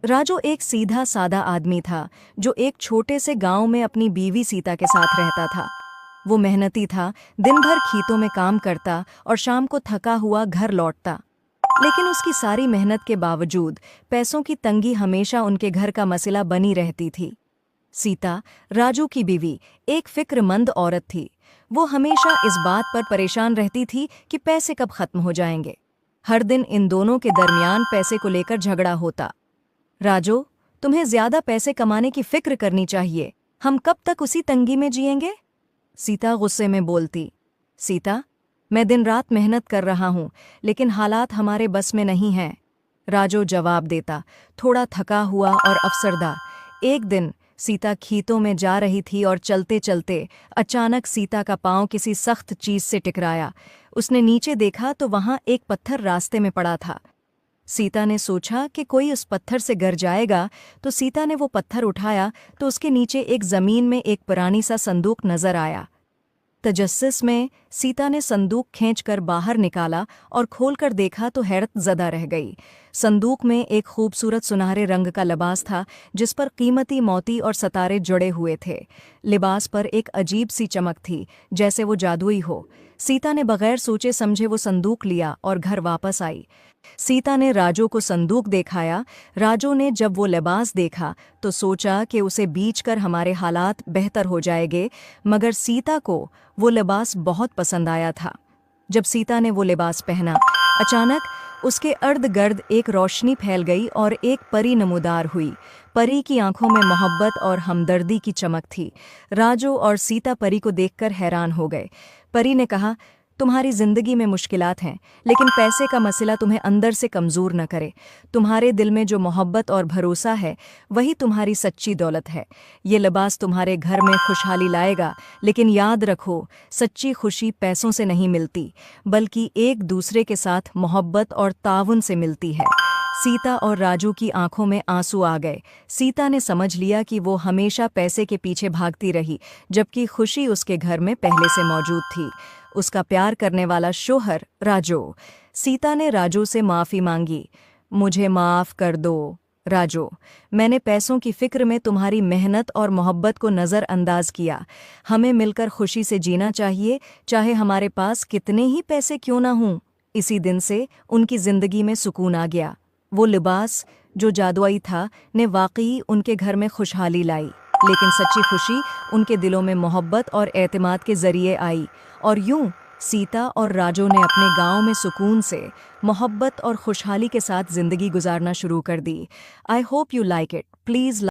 राजू एक सीधा सादा आदमी था जो एक छोटे से गांव में अपनी बीवी सीता के साथ रहता था। वो मेहनती था, दिन भर खेतों में काम करता और शाम को थका हुआ घर लौटता। लेकिन उसकी सारी मेहनत के बावजूद पैसों की तंगी हमेशा उनके घर का मसला बनी रहती थी। सीता, राजू की बीवी, एक फिक्रमंद औरत थी। वो हमेशा इस बात पर परेशान रहती थी कि पैसे कब खत्म हो जाएंगे। हर दिन इन दोनों के दरमियान पैसे को लेकर झगड़ा होता। राजू, तुम्हें ज्यादा पैसे कमाने की फिक्र करनी चाहिए। हम कब तक उसी तंगी में जिएंगे? सीता गुस्से में बोलती। सीता, मैं दिन रात मेहनत कर रहा हूं, लेकिन हालात हमारे बस में नहीं हैं। राजू जवाब देता, थोड़ा थका हुआ और अफसरदा। एक दिन सीता खेतों में जा रही थी और चलते चलते अचानक सीता का पांव किसी सख्त चीज से टकराया। उसने नीचे देखा तो वहां एक पत्थर रास्ते में पड़ा था। सीता ने सोचा कि कोई उस पत्थर से गिर जाएगा, तो सीता ने वो पत्थर उठाया तो उसके नीचे एक जमीन में एक पुरानी सा संदूक नजर आया। तजस्सुस में सीता ने संदूक खींचकर बाहर निकाला और खोलकर देखा तो हैरत ज़दा रह गई। संदूक में एक खूबसूरत सुनहरे रंग का लिबास था जिस पर कीमती मोती और सितारे जुड़े हुए थे। लिबास पर एक अजीब सी चमक थी, जैसे वो जादुई हो। सीता ने बगैर सोचे समझे वो संदूक लिया और घर वापस आई। सीता ने राजू को संदूक दिखाया। राजू ने जब वो लिबास देखा तो सोचा कि उसे बेचकर हमारे हालात बेहतर हो जाएंगे, मगर सीता को वो लिबास बहुत पसंद आया था। जब सीता ने वो लिबास पहना, अचानक उसके अर्द गिर्द एक रोशनी फैल गई और एक परी नमूदार हुई। परी की आंखों में मोहब्बत और हमदर्दी की चमक थी। राजू और सीता परी को देखकर हैरान हो गए। परी ने कहा, तुम्हारी जिंदगी में मुश्किलात हैं, लेकिन पैसे का मसला तुम्हें अंदर से कमज़ोर न करे। तुम्हारे दिल में जो मोहब्बत और भरोसा है, वही तुम्हारी सच्ची दौलत है। ये लिबास तुम्हारे घर में खुशहाली लाएगा, लेकिन याद रखो, सच्ची खुशी पैसों से नहीं मिलती, बल्कि एक दूसरे के साथ मोहब्बत और ताउन से मिलती है। सीता और राजू की आंखों में आंसू आ गए। सीता ने समझ लिया कि वो हमेशा पैसे के पीछे भागती रही, जबकि खुशी उसके घर में पहले से मौजूद थी। उसका प्यार करने वाला शोहर राजू। सीता ने राजू से माफ़ी मांगी। मुझे माफ़ कर दो राजू, मैंने पैसों की फिक्र में तुम्हारी मेहनत और मोहब्बत को नज़रअंदाज किया। हमें मिलकर खुशी से जीना चाहिए, चाहे हमारे पास कितने ही पैसे क्यों ना हों। इसी दिन से उनकी ज़िंदगी में सुकून आ गया। वो लिबास जो जादुई था ने वाकई उनके घर में खुशहाली लाई, लेकिन सच्ची खुशी उनके दिलों में मोहब्बत और एतमाद के ज़रिए आई। और यूं सीता और राजू ने अपने गांव में सुकून से, मोहब्बत और खुशहाली के साथ ज़िंदगी गुजारना शुरू कर दी। I hope you like it. Please